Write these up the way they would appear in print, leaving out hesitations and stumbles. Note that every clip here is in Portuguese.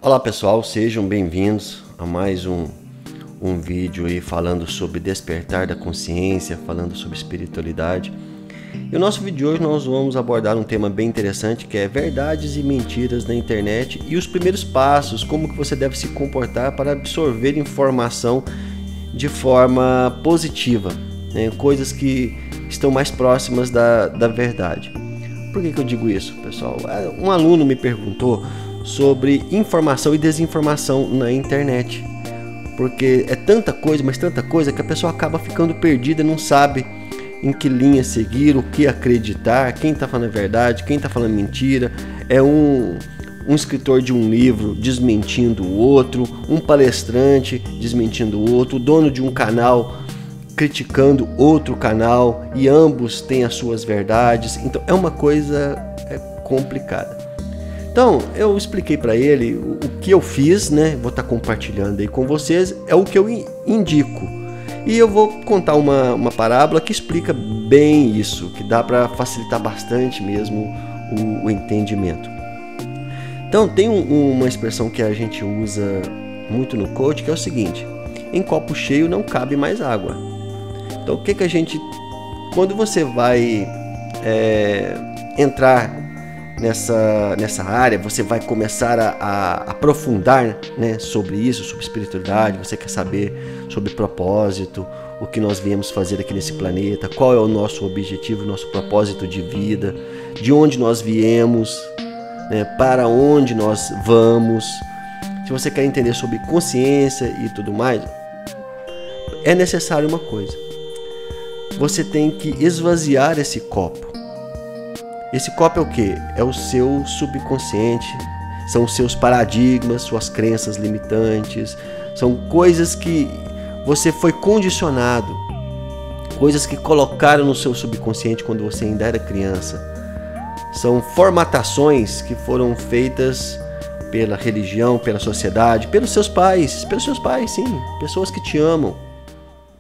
Olá pessoal, sejam bem-vindos a mais um vídeo aí falando sobre despertar da consciência, falando sobre espiritualidade. E o nosso vídeo de hoje nós vamos abordar um tema bem interessante, que é verdades e mentiras na internet e os primeiros passos, como que você deve se comportar para absorver informação de forma positiva, né? Coisas que estão mais próximas da verdade. Por que eu digo isso, pessoal? Um aluno me perguntou sobre informação e desinformação na internet, porque é tanta coisa, mas tanta coisa, que a pessoa acaba ficando perdida, não sabe em que linha seguir, o que acreditar, quem está falando a verdade, quem está falando mentira. É um escritor de um livro desmentindo o outro, um palestrante desmentindo o outro, o dono de um canal criticando outro canal, e ambos têm as suas verdades. Então é uma coisa complicada. Então eu expliquei para ele o que eu fiz, né? Vou estar compartilhando aí com vocês, é o que eu indico. E eu vou contar uma parábola que explica bem isso, que dá para facilitar bastante mesmo o entendimento. Então tem uma expressão que a gente usa muito no coach, que é o seguinte: em copo cheio não cabe mais água. Então o que a gente, quando você vai entrar nessa área, você vai começar a aprofundar, né, sobre isso, sobre espiritualidade, você quer saber sobre propósito, o que nós viemos fazer aqui nesse planeta, qual é o nosso objetivo, nosso propósito de vida, de onde nós viemos, né, para onde nós vamos. Se você quer entender sobre consciência e tudo mais, é necessário uma coisa: você tem que esvaziar esse copo. Esse copo é o quê? É o seu subconsciente, são os seus paradigmas, suas crenças limitantes, são coisas que você foi condicionado, coisas que colocaram no seu subconsciente quando você ainda era criança. São formatações que foram feitas pela religião, pela sociedade, pelos seus pais, sim, pessoas que te amam,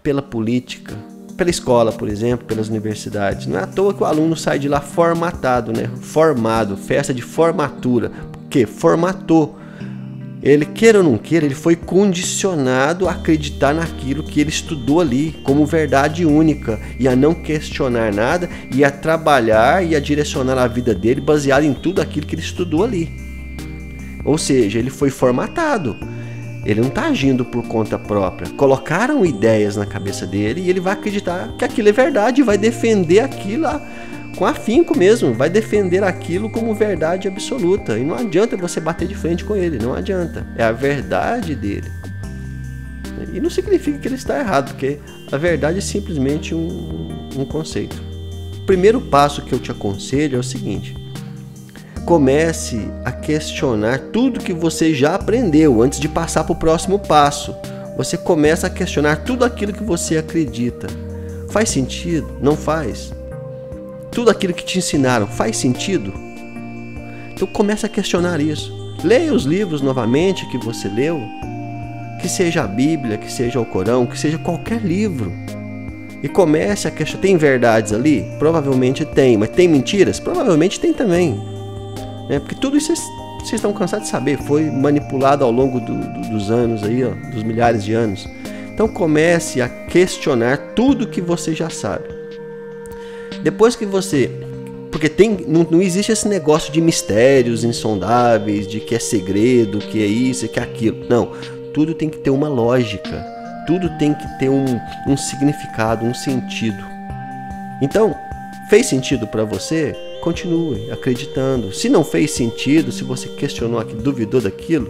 pela política, pela escola, por exemplo, pelas universidades. Não é à toa que o aluno sai de lá formatado, né? Formado, festa de formatura. Por quê? Formatou. Ele, queira ou não queira, ele foi condicionado a acreditar naquilo que ele estudou ali como verdade única, e a não questionar nada, e a trabalhar e a direcionar a vida dele baseado em tudo aquilo que ele estudou ali. Ou seja, ele foi formatado. Ele não está agindo por conta própria. Colocaram ideias na cabeça dele e ele vai acreditar que aquilo é verdade e vai defender aquilo com afinco mesmo. Vai defender aquilo como verdade absoluta. E não adianta você bater de frente com ele, não adianta. É a verdade dele. E não significa que ele está errado, porque a verdade é simplesmente um conceito. O primeiro passo que eu te aconselho é o seguinte: comece a questionar tudo que você já aprendeu antes de passar para o próximo passo. Você começa a questionar tudo aquilo que você acredita. Faz sentido? Não faz? Tudo aquilo que te ensinaram faz sentido? Então comece a questionar isso. Leia os livros novamente que você leu, que seja a Bíblia, que seja o Corão, que seja qualquer livro. E comece a questionar. Tem verdades ali? Provavelmente tem. Mas tem mentiras? Provavelmente tem também. Porque tudo isso vocês estão cansados de saber, foi manipulado ao longo dos anos, aí, dos milhares de anos. Então comece a questionar tudo que você já sabe. Depois que você... Porque não existe esse negócio de mistérios insondáveis, de que é segredo, que é isso, que é aquilo. Não, tudo tem que ter uma lógica, tudo tem que ter um significado, um sentido. Então, fez sentido para você? Continue acreditando. Se não fez sentido, se você questionou aquilo, duvidou daquilo,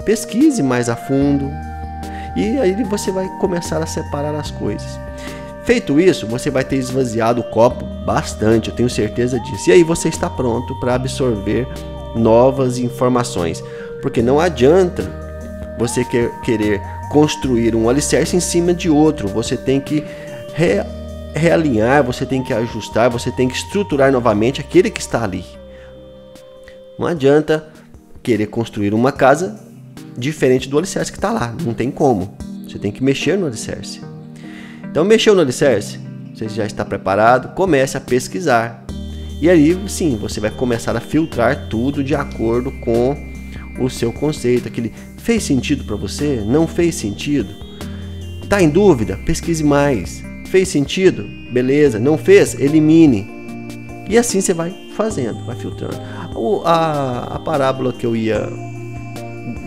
pesquise mais a fundo, e aí você vai começar a separar as coisas. Feito isso, você vai ter esvaziado o copo bastante, eu tenho certeza disso. E aí você está pronto para absorver novas informações. Porque não adianta você querer construir um alicerce em cima de outro. Você tem que realinhar, você tem que ajustar, você tem que estruturar novamente aquele que está ali. Não adianta querer construir uma casa diferente do alicerce que está lá, não tem como. Você tem que mexer no alicerce. Então, mexeu no alicerce, você já está preparado, comece a pesquisar. E aí sim, você vai começar a filtrar tudo de acordo com o seu conceito, aquele fez sentido para você? Não fez sentido? Tá em dúvida? Pesquise mais. Fez sentido? Beleza. Não fez? Elimine. E assim você vai fazendo, vai filtrando. A parábola que eu ia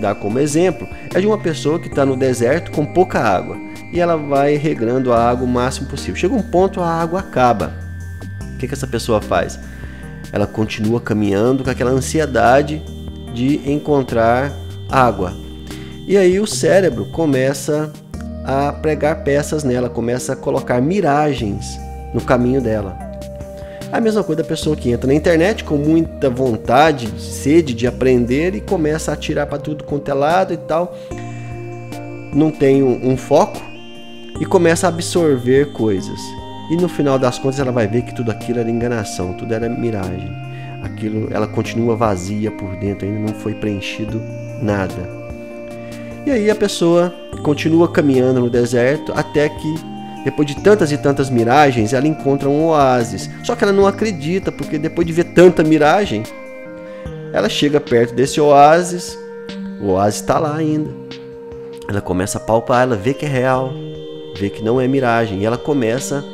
dar como exemplo é de uma pessoa que está no deserto com pouca água e ela vai regrando a água o máximo possível. Chega um ponto, a água acaba. O que essa pessoa faz? Ela continua caminhando com aquela ansiedade de encontrar água. E aí o cérebro começa a pregar peças nela, começa a colocar miragens no caminho dela. A mesma coisa da pessoa que entra na internet com muita vontade, sede de aprender e começa a atirar para tudo quanto é lado e tal. Não tem um foco e começa a absorver coisas. E no final das contas ela vai ver que tudo aquilo era enganação, tudo era miragem. Aquilo, ela continua vazia por dentro, ainda não foi preenchido nada. E aí a pessoa continua caminhando no deserto até que, depois de tantas e tantas miragens, ela encontra um oásis. Só que ela não acredita, porque depois de ver tanta miragem, ela chega perto desse oásis, o oásis está lá ainda. Ela começa a palpar, ela vê que é real, vê que não é miragem, e ela começa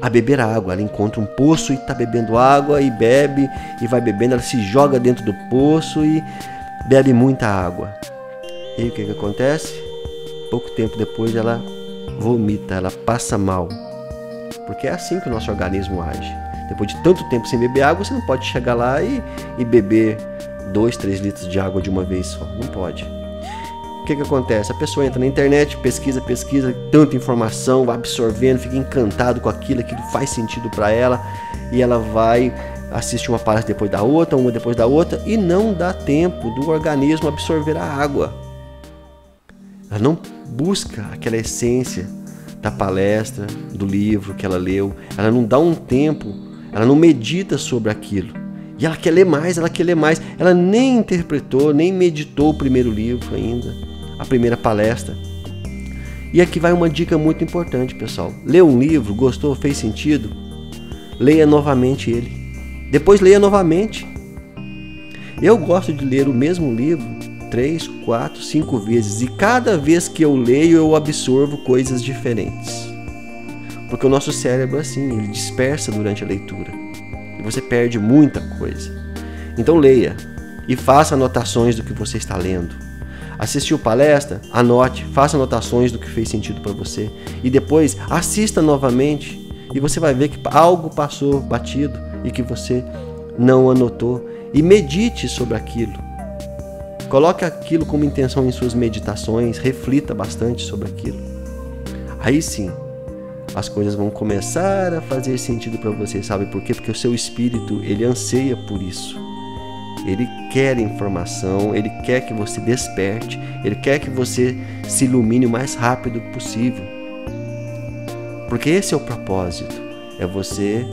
a beber água. Ela encontra um poço e está bebendo água e bebe e vai bebendo. Ela se joga dentro do poço e bebe muita água. E aí o que acontece? Pouco tempo depois ela vomita, ela passa mal. Porque é assim que o nosso organismo age. Depois de tanto tempo sem beber água, você não pode chegar lá e beber 2, 3 litros de água de uma vez só. Não pode. O que acontece? A pessoa entra na internet, pesquisa, tanta informação, vai absorvendo, fica encantado com aquilo faz sentido para ela, e ela vai assistir uma palestra depois da outra, uma depois da outra, e não dá tempo do organismo absorver a água. Ela não busca aquela essência da palestra, do livro que ela leu, ela não dá um tempo, ela não medita sobre aquilo. E ela quer ler mais, ela nem interpretou, nem meditou o primeiro livro ainda, a primeira palestra. E aqui vai uma dica muito importante, pessoal. Leu um livro, gostou, fez sentido? Leia novamente ele. Depois leia novamente. Eu gosto de ler o mesmo livro 3, 4, 5 vezes. E cada vez que eu leio, eu absorvo coisas diferentes. Porque o nosso cérebro é assim, ele dispersa durante a leitura. E você perde muita coisa. Então leia e faça anotações do que você está lendo. Assistiu palestra? Anote, faça anotações do que fez sentido para você. E depois assista novamente e você vai ver que algo passou batido e que você não anotou. E medite sobre aquilo. Coloque aquilo como intenção em suas meditações, reflita bastante sobre aquilo. Aí sim, as coisas vão começar a fazer sentido para você, sabe por quê? Porque o seu espírito, ele anseia por isso. Ele quer informação, ele quer que você desperte, ele quer que você se ilumine o mais rápido possível. Porque esse é o propósito, é você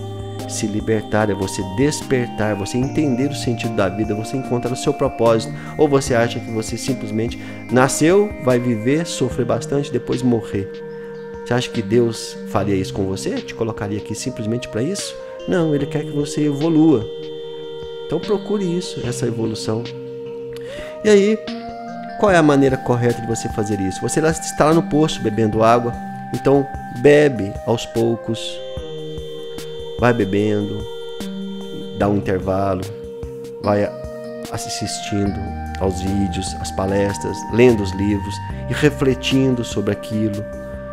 se libertar, é você despertar, você entender o sentido da vida, você encontrar o seu propósito. Ou você acha que você simplesmente nasceu, vai viver, sofrer bastante, depois morrer. Você acha que Deus faria isso com você? Te colocaria aqui simplesmente para isso? Não, Ele quer que você evolua. Então procure isso, essa evolução. E aí, qual é a maneira correta de você fazer isso? Você está lá no poço bebendo água, então bebe aos poucos, vai bebendo, dá um intervalo, vai assistindo aos vídeos, às palestras, lendo os livros e refletindo sobre aquilo.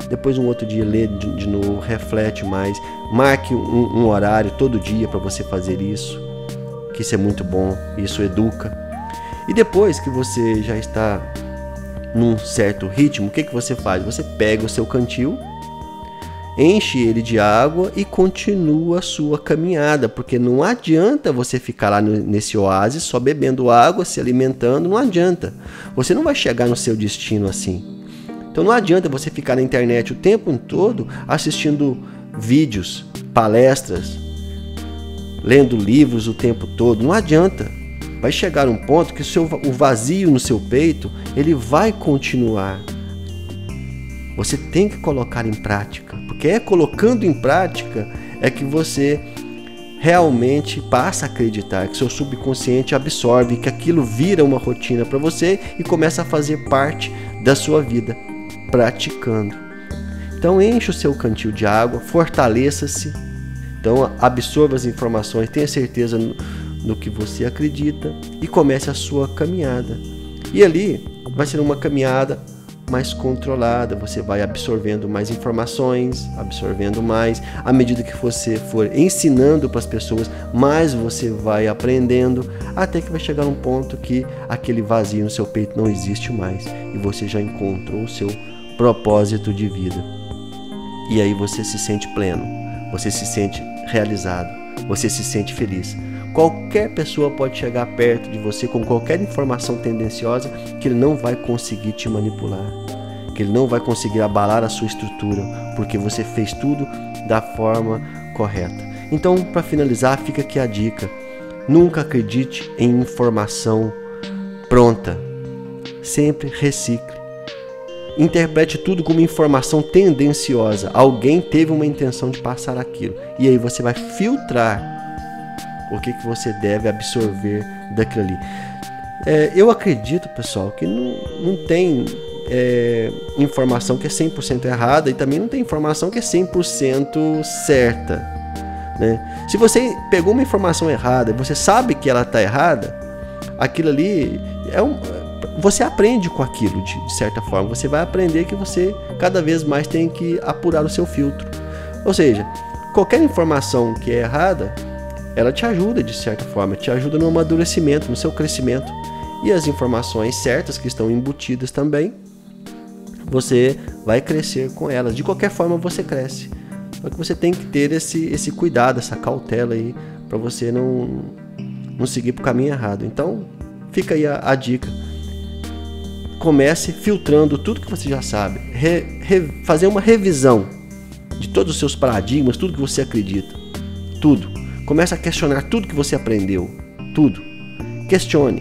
Depois um outro dia lê de novo, reflete mais, marque um horário todo dia para você fazer isso. Que isso é muito bom, isso educa. E depois que você já está num certo ritmo, o que você faz? Você pega o seu cantil, enche ele de água e continua a sua caminhada, porque não adianta você ficar lá nesse oásis só bebendo água, se alimentando, não adianta. Você não vai chegar no seu destino assim. Então não adianta você ficar na internet o tempo todo assistindo vídeos, palestras, lendo livros o tempo todo, não adianta. Vai chegar um ponto que o vazio no seu peito, ele vai continuar. Você tem que colocar em prática, porque é colocando em prática é que você realmente passa a acreditar, que seu subconsciente absorve, que aquilo vira uma rotina para você e começa a fazer parte da sua vida, praticando. Então enche o seu cantil de água, fortaleça-se, então absorva as informações, tenha certeza no que você acredita e comece a sua caminhada. E ali vai ser uma caminhada mais controlada, você vai absorvendo mais informações, absorvendo mais, à medida que você for ensinando para as pessoas, mais você vai aprendendo, até que vai chegar um ponto que aquele vazio no seu peito não existe mais e você já encontrou o seu propósito de vida. E aí você se sente pleno, você se sente realizado, você se sente feliz. Qualquer pessoa pode chegar perto de você com qualquer informação tendenciosa que ele não vai conseguir te manipular, que ele não vai conseguir abalar a sua estrutura, porque você fez tudo da forma correta. Então, para finalizar, fica aqui a dica: nunca acredite em informação pronta, sempre recicle. Interprete tudo como informação tendenciosa. Alguém teve uma intenção de passar aquilo, e aí você vai filtrar o que você deve absorver daquilo ali. Eu acredito, pessoal, que não tem informação que é 100% errada e também não tem informação que é 100% certa, né? Se você pegou uma informação errada e você sabe que ela está errada, aquilo ali você aprende com aquilo de certa forma. Você vai aprender que você cada vez mais tem que apurar o seu filtro. Ou seja, qualquer informação que é errada, ela te ajuda de certa forma, te ajuda no amadurecimento, no seu crescimento. E as informações certas que estão embutidas também, você vai crescer com elas. De qualquer forma você cresce. Só que você tem que ter esse cuidado, essa cautela aí, para você não seguir para o caminho errado. Então, fica aí a dica. Comece filtrando tudo que você já sabe. Fazer uma revisão de todos os seus paradigmas, tudo que você acredita. Tudo. Comece a questionar tudo que você aprendeu. Tudo. Questione.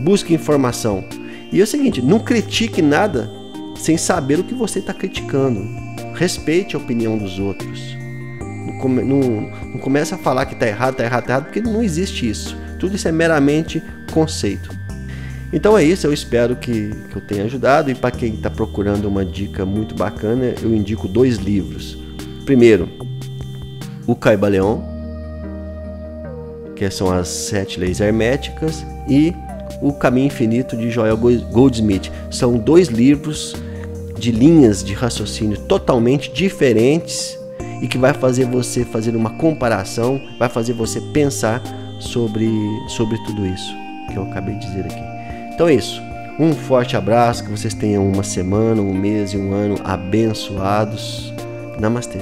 Busque informação. E é o seguinte, não critique nada sem saber o que você está criticando. Respeite a opinião dos outros. Não comece a falar que está errado, porque não existe isso. Tudo isso é meramente conceito. Então é isso, eu espero que eu tenha ajudado. E para quem está procurando uma dica muito bacana, eu indico 2 livros. Primeiro, o Caibalion, que são as 7 leis herméticas, e O Caminho Infinito, de Joel Goldsmith. São 2 livros de linhas de raciocínio totalmente diferentes e que vai fazer você fazer uma comparação, vai fazer você pensar sobre tudo isso que eu acabei de dizer aqui. Então é isso. Um forte abraço, que vocês tenham uma semana, um mês e um ano abençoados. Namastê.